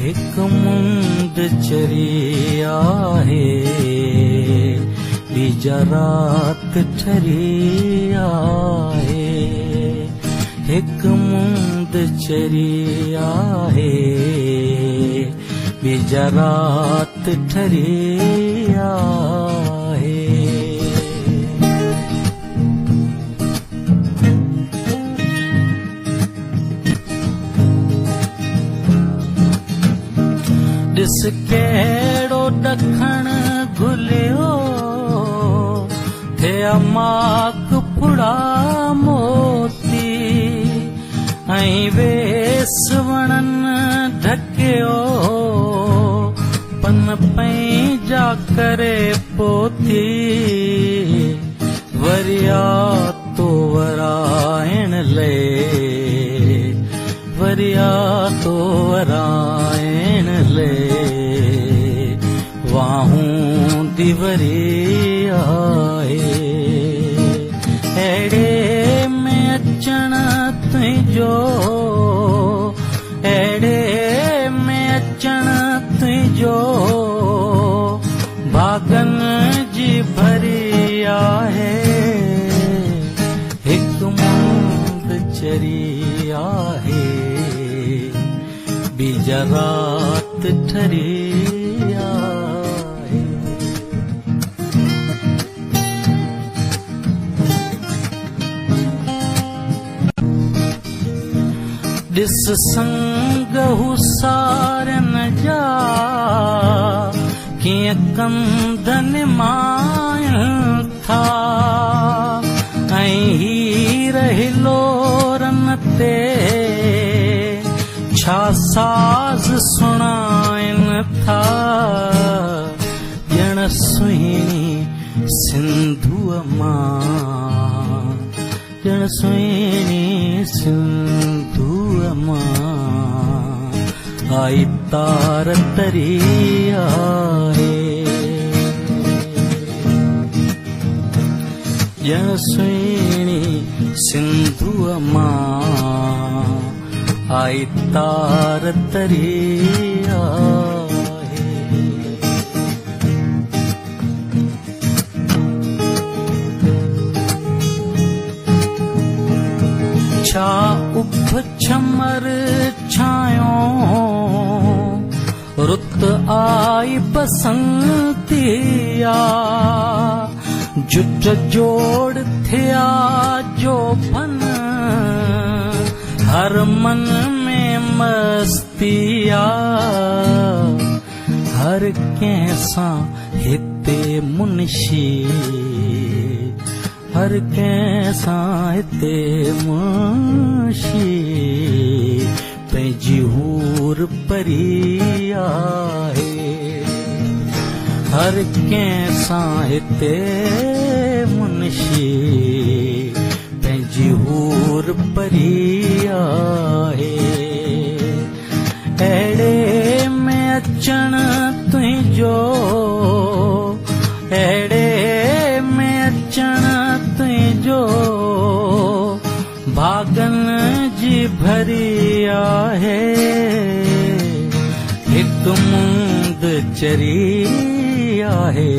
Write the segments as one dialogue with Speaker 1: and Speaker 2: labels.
Speaker 1: हिक मुंद चरी आहे बीजा रात ठरी आहे हिक मुंद चरी आहे बीजा रात ठरी आहे ॾिस कहिड़ो ॾखण घुलियो थिया माक पुड़ा मोती ऐं वेस वणनि ढकियो पन पंहिंजा करे पोती वरिया तो वराइण ले वरिया तो वराइण ले वाहूं दिवरी आए एड़े में अचण तुंहिंजो एड़े में अचण तुंहिंजो भागन जी भरी आहे हिक मुंद चरी आहे बीजा रात ठरी आहे ॾिस संग हुसारन जा कीअं कंधनि मां था ऐं हीर हिलोरन ते छा साज़ सुणाइनि था ॼण सुहिणी सिंधुअ मां ॼण सुहिणी सिंधुअ मां आई तार तरी आहे ॼण सुहिणी सिंधुअ मां आई तार तरी आहे छा उभ छमर छायो रुत आई बसंतिया जुट जोड़ थिया जो फन हर मन में मस्तिया हर कंहिंसां हिते मुंशी हर कंहिंसां हिते मुंशी पंहिंजी हूर परी आहे हर कंहिंसां हिते मुंशी पंहिंजी हूर परी आहे अहिड़े में अचण तुंहिंजो अहिड़े में अचण तुंहिंजो भागन जी भरी आहे हिक मुंद चरी आहे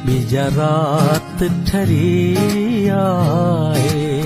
Speaker 1: बीजा रात ठरी आहे